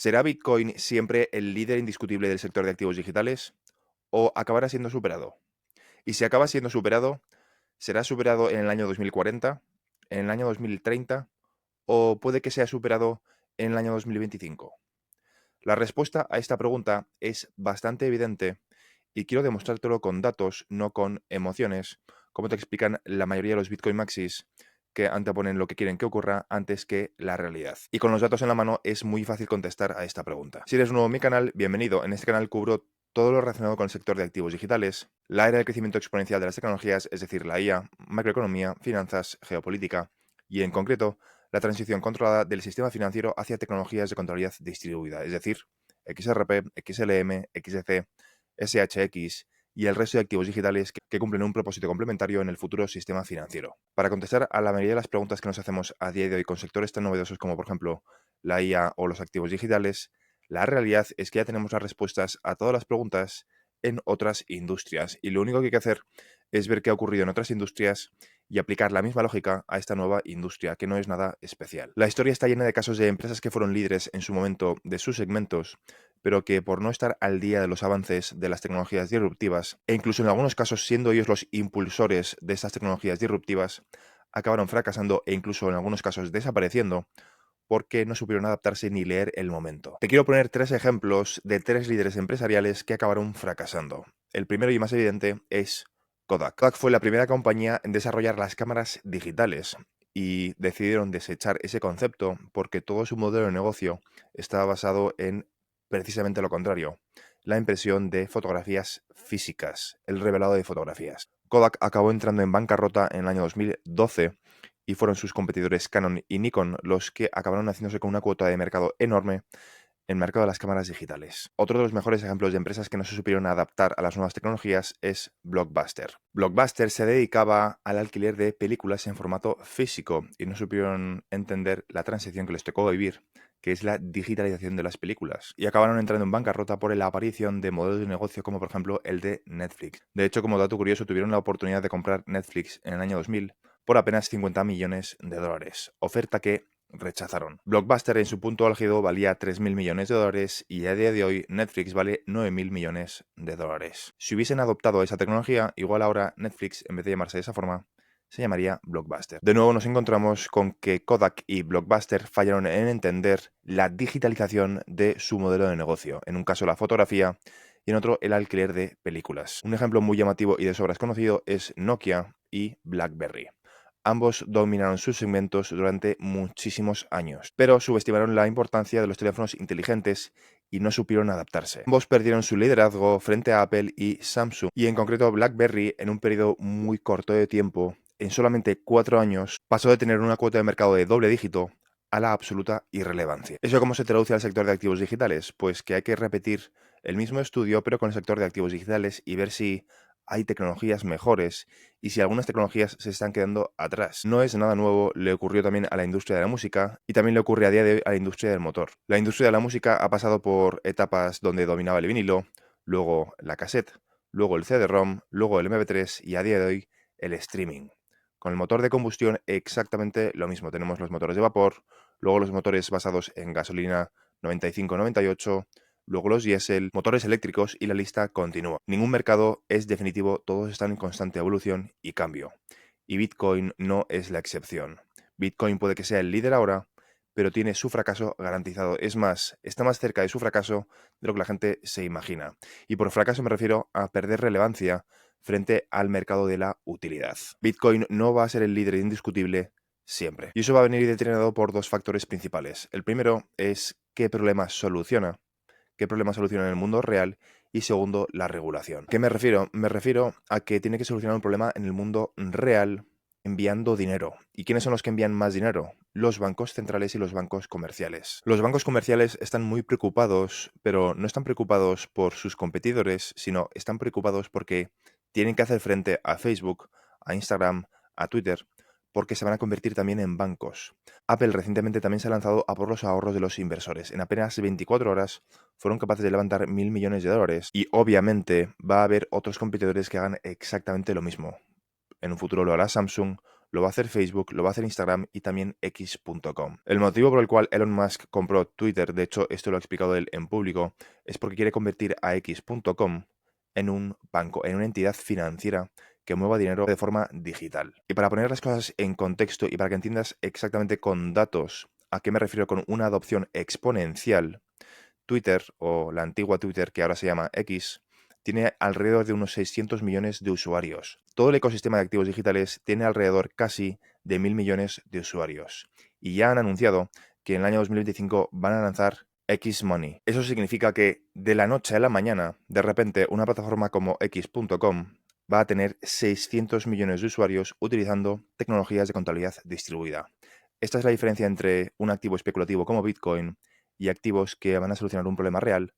¿Será Bitcoin siempre el líder indiscutible del sector de activos digitales o acabará siendo superado? Y si acaba siendo superado, ¿será superado en el año 2040, en el año 2030 o puede que sea superado en el año 2025? La respuesta a esta pregunta es bastante evidente y quiero demostrártelo con datos, no con emociones, como te explican la mayoría de los Bitcoin Maxis que anteponen lo que quieren que ocurra antes que la realidad. Y con los datos en la mano es muy fácil contestar a esta pregunta. Si eres nuevo en mi canal, bienvenido. En este canal cubro todo lo relacionado con el sector de activos digitales, la era del crecimiento exponencial de las tecnologías, es decir, la IA, macroeconomía, finanzas, geopolítica y, en concreto, la transición controlada del sistema financiero hacia tecnologías de contabilidad distribuida, es decir, XRP, XLM, XDC, SHX y el resto de activos digitales que cumplen un propósito complementario en el futuro sistema financiero. Para contestar a la mayoría de las preguntas que nos hacemos a día de hoy con sectores tan novedosos como, por ejemplo, la IA o los activos digitales, la realidad es que ya tenemos las respuestas a todas las preguntas en otras industrias y lo único que hay que hacer es ver qué ha ocurrido en otras industrias y aplicar la misma lógica a esta nueva industria, que no es nada especial. La historia está llena de casos de empresas que fueron líderes en su momento de sus segmentos, pero que por no estar al día de los avances de las tecnologías disruptivas, e incluso en algunos casos siendo ellos los impulsores de estas tecnologías disruptivas, acabaron fracasando e incluso en algunos casos desapareciendo porque no supieron adaptarse ni leer el momento. Te quiero poner tres ejemplos de tres líderes empresariales que acabaron fracasando. El primero y más evidente es Kodak. Kodak fue la primera compañía en desarrollar las cámaras digitales y decidieron desechar ese concepto porque todo su modelo de negocio estaba basado en precisamente lo contrario, la impresión de fotografías físicas, el revelado de fotografías. Kodak acabó entrando en bancarrota en el año 2012 y fueron sus competidores Canon y Nikon los que acabaron haciéndose con una cuota de mercado enorme en el mercado de las cámaras digitales. Otro de los mejores ejemplos de empresas que no se supieron adaptar a las nuevas tecnologías es Blockbuster. Blockbuster se dedicaba al alquiler de películas en formato físico y no supieron entender la transición que les tocó vivir, que es la digitalización de las películas, y acabaron entrando en bancarrota por la aparición de modelos de negocio como por ejemplo el de Netflix. De hecho, como dato curioso, tuvieron la oportunidad de comprar Netflix en el año 2000 por apenas 50 millones de dólares, oferta que rechazaron. Blockbuster en su punto álgido valía 3.000 millones de dólares y a día de hoy Netflix vale 9.000 millones de dólares. Si hubiesen adoptado esa tecnología, igual ahora Netflix, en vez de llamarse de esa forma, se llamaría Blockbuster. De nuevo nos encontramos con que Kodak y Blockbuster fallaron en entender la digitalización de su modelo de negocio, en un caso la fotografía y en otro el alquiler de películas. Un ejemplo muy llamativo y de sobras conocido es Nokia y BlackBerry. Ambos dominaron sus segmentos durante muchísimos años, pero subestimaron la importancia de los teléfonos inteligentes y no supieron adaptarse. Ambos perdieron su liderazgo frente a Apple y Samsung, y en concreto BlackBerry en un periodo muy corto de tiempo, en solamente 4 años, pasó de tener una cuota de mercado de doble dígito a la absoluta irrelevancia. ¿Eso cómo se traduce al sector de activos digitales? Pues que hay que repetir el mismo estudio pero con el sector de activos digitales y ver si hay tecnologías mejores y si algunas tecnologías se están quedando atrás. No es nada nuevo, le ocurrió también a la industria de la música y también le ocurre a día de hoy a la industria del motor. La industria de la música ha pasado por etapas donde dominaba el vinilo, luego la cassette, luego el CD-ROM, luego el MP3 y a día de hoy el streaming. Con el motor de combustión exactamente lo mismo. Tenemos los motores de vapor, luego los motores basados en gasolina 95-98, luego los diésel, motores eléctricos y la lista continúa. Ningún mercado es definitivo, todos están en constante evolución y cambio. Y Bitcoin no es la excepción. Bitcoin puede que sea el líder ahora, pero tiene su fracaso garantizado. Es más, está más cerca de su fracaso de lo que la gente se imagina. Y por fracaso me refiero a perder relevancia frente al mercado de la utilidad. Bitcoin no va a ser el líder indiscutible siempre. Y eso va a venir determinado por dos factores principales. El primero es qué problemas soluciona en el mundo real y segundo, la regulación. ¿Qué me refiero? Me refiero a que tiene que solucionar un problema en el mundo real enviando dinero. ¿Y quiénes son los que envían más dinero? Los bancos centrales y los bancos comerciales. Los bancos comerciales están muy preocupados, pero no están preocupados por sus competidores, sino están preocupados porque tienen que hacer frente a Facebook, a Instagram, a Twitter, porque se van a convertir también en bancos. Apple recientemente también se ha lanzado a por los ahorros de los inversores. En apenas 24 horas fueron capaces de levantar 1.000 millones de dólares y obviamente va a haber otros competidores que hagan exactamente lo mismo. En un futuro lo hará Samsung, lo va a hacer Facebook, lo va a hacer Instagram y también X.com. El motivo por el cual Elon Musk compró Twitter, de hecho esto lo ha explicado él en público, es porque quiere convertir a X.com en un banco, en una entidad financiera que mueva dinero de forma digital. Y para poner las cosas en contexto y para que entiendas exactamente con datos a qué me refiero con una adopción exponencial, Twitter, o la antigua Twitter que ahora se llama X, tiene alrededor de unos 600 millones de usuarios. Todo el ecosistema de activos digitales tiene alrededor casi de 1.000 millones de usuarios. Y ya han anunciado que en el año 2025 van a lanzar X Money. Eso significa que de la noche a la mañana, de repente, una plataforma como X.com va a tener 600 millones de usuarios utilizando tecnologías de contabilidad distribuida. Esta es la diferencia entre un activo especulativo como Bitcoin y activos que van a solucionar un problema real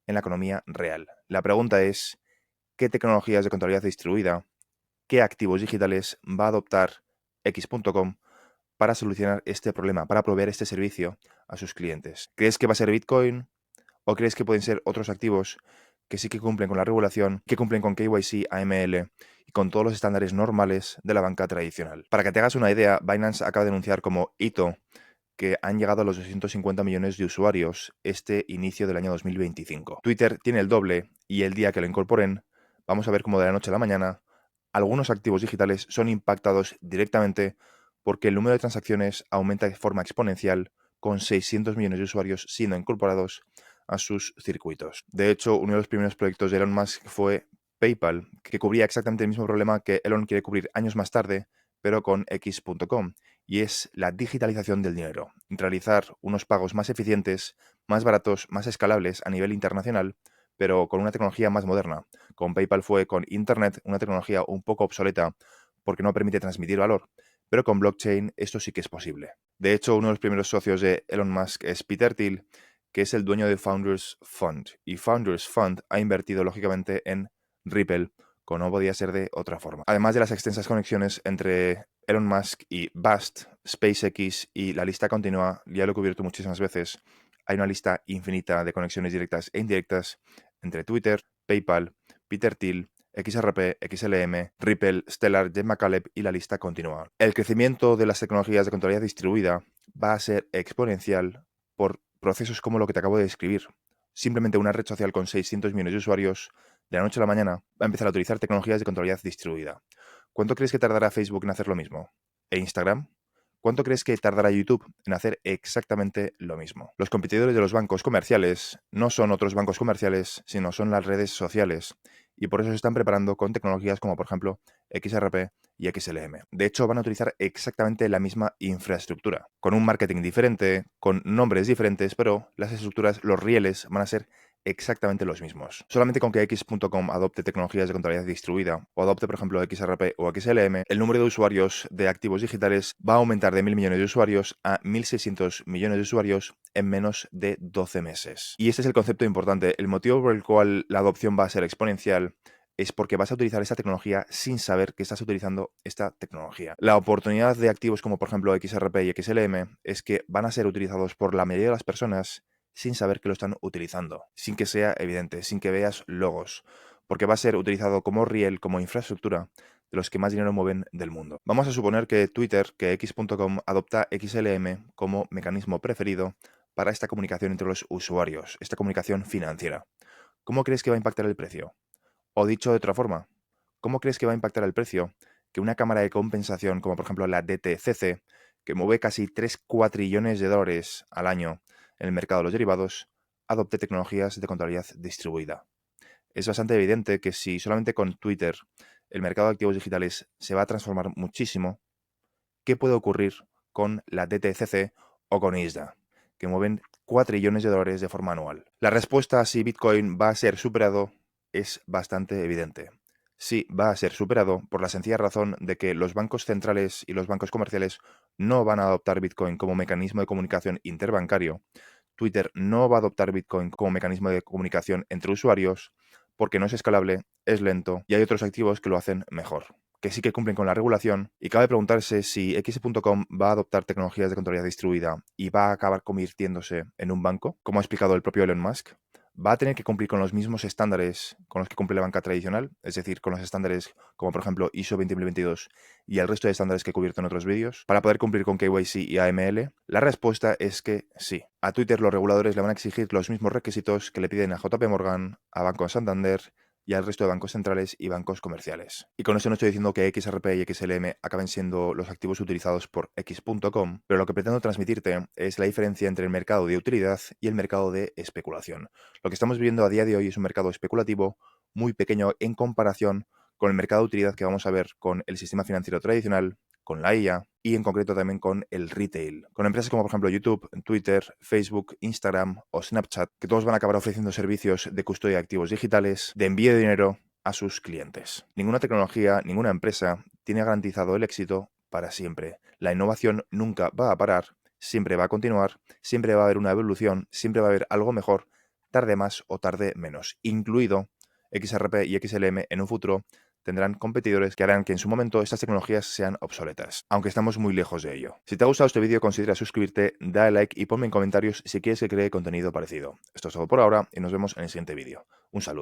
en la economía real. La pregunta es, ¿qué tecnologías de contabilidad distribuida, qué activos digitales va a adoptar X.com para solucionar este problema, para proveer este servicio a sus clientes? ¿Crees que va a ser Bitcoin o crees que pueden ser otros activos que sí que cumplen con la regulación, que cumplen con KYC, AML y con todos los estándares normales de la banca tradicional? Para que te hagas una idea, Binance acaba de anunciar como hito que han llegado a los 250 millones de usuarios este inicio del año 2025. Twitter tiene el doble y el día que lo incorporen, vamos a ver cómo de la noche a la mañana algunos activos digitales son impactados directamente porque el número de transacciones aumenta de forma exponencial con 600 millones de usuarios siendo incorporados a sus circuitos. De hecho, uno de los primeros proyectos de Elon Musk fue PayPal, que cubría exactamente el mismo problema que Elon quiere cubrir años más tarde, pero con X.com, y es la digitalización del dinero. Realizar unos pagos más eficientes, más baratos, más escalables a nivel internacional, pero con una tecnología más moderna. Con PayPal fue con Internet, una tecnología un poco obsoleta porque no permite transmitir valor, pero con blockchain esto sí que es posible. De hecho, uno de los primeros socios de Elon Musk es Peter Thiel, que es el dueño de Founders Fund. Y Founders Fund ha invertido lógicamente en Ripple, como no podía ser de otra forma. Además de las extensas conexiones entre Elon Musk y Bust, SpaceX y la lista continúa, ya lo he cubierto muchísimas veces, hay una lista infinita de conexiones directas e indirectas entre Twitter, PayPal, Peter Thiel, XRP, XLM, Ripple, Stellar, Jeff McCaleb y la lista continúa. El crecimiento de las tecnologías de contabilidad distribuida va a ser exponencial por procesos como lo que te acabo de describir. Simplemente una red social con 600 millones de usuarios, de la noche a la mañana, va a empezar a utilizar tecnologías de contabilidad distribuida. ¿Cuánto crees que tardará Facebook en hacer lo mismo? ¿E Instagram? ¿Cuánto crees que tardará YouTube en hacer exactamente lo mismo? Los competidores de los bancos comerciales no son otros bancos comerciales, sino son las redes sociales. Y por eso se están preparando con tecnologías como, por ejemplo, XRP y XLM. De hecho, van a utilizar exactamente la misma infraestructura, con un marketing diferente, con nombres diferentes, pero las estructuras, los rieles, van a ser exactamente los mismos. Solamente con que X.com adopte tecnologías de contabilidad distribuida o adopte, por ejemplo, XRP o XLM, el número de usuarios de activos digitales va a aumentar de 1.000 millones de usuarios a 1.600 millones de usuarios en menos de 12 meses. Y este es el concepto importante. El motivo por el cual la adopción va a ser exponencial es porque vas a utilizar esta tecnología sin saber que estás utilizando esta tecnología. La oportunidad de activos como por ejemplo XRP y XLM es que van a ser utilizados por la mayoría de las personas sin saber que lo están utilizando, sin que sea evidente, sin que veas logos, porque va a ser utilizado como riel, como infraestructura de los que más dinero mueven del mundo. Vamos a suponer que Twitter, que X.com adopta XLM como mecanismo preferido para esta comunicación entre los usuarios, esta comunicación financiera. ¿Cómo crees que va a impactar el precio? O dicho de otra forma, ¿cómo crees que va a impactar el precio que una cámara de compensación como por ejemplo la DTCC, que mueve casi 3 cuatrillones de dólares al año en el mercado de los derivados, adopte tecnologías de contabilidad distribuida? Es bastante evidente que si solamente con Twitter el mercado de activos digitales se va a transformar muchísimo, ¿qué puede ocurrir con la DTCC o con ISDA, que mueven 4 trillones de dólares de forma anual? La respuesta a si Bitcoin va a ser superado es bastante evidente. Sí, va a ser superado por la sencilla razón de que los bancos centrales y los bancos comerciales no van a adoptar Bitcoin como mecanismo de comunicación interbancario. Twitter no va a adoptar Bitcoin como mecanismo de comunicación entre usuarios porque no es escalable, es lento y hay otros activos que lo hacen mejor, que sí que cumplen con la regulación, y cabe preguntarse si X.com va a adoptar tecnologías de contabilidad distribuida y va a acabar convirtiéndose en un banco, como ha explicado el propio Elon Musk. va a tener que cumplir con los mismos estándares con los que cumple la banca tradicional, es decir, con los estándares como por ejemplo ISO 20022 y el resto de estándares que he cubierto en otros vídeos, para poder cumplir con KYC y AML. La respuesta es que sí. A Twitter los reguladores le van a exigir los mismos requisitos que le piden a JP Morgan, a Banco Santander y al resto de bancos centrales y bancos comerciales. Y con eso no estoy diciendo que XRP y XLM acaben siendo los activos utilizados por X.com, pero lo que pretendo transmitirte es la diferencia entre el mercado de utilidad y el mercado de especulación. Lo que estamos viviendo a día de hoy es un mercado especulativo muy pequeño en comparación con el mercado de utilidad que vamos a ver con el sistema financiero tradicional, con la IA y en concreto también con el retail, con empresas como por ejemplo YouTube, Twitter, Facebook, Instagram o Snapchat, que todos van a acabar ofreciendo servicios de custodia de activos digitales, de envío de dinero a sus clientes. Ninguna tecnología, ninguna empresa tiene garantizado el éxito para siempre. La innovación nunca va a parar, siempre va a continuar, siempre va a haber una evolución, siempre va a haber algo mejor, tarde más o tarde menos, incluido XRP y XLM en un futuro tendrán competidores que harán que en su momento estas tecnologías sean obsoletas, aunque estamos muy lejos de ello. Si te ha gustado este vídeo, considera suscribirte, dale like y ponme en comentarios si quieres que cree contenido parecido. Esto es todo por ahora y nos vemos en el siguiente vídeo. Un saludo.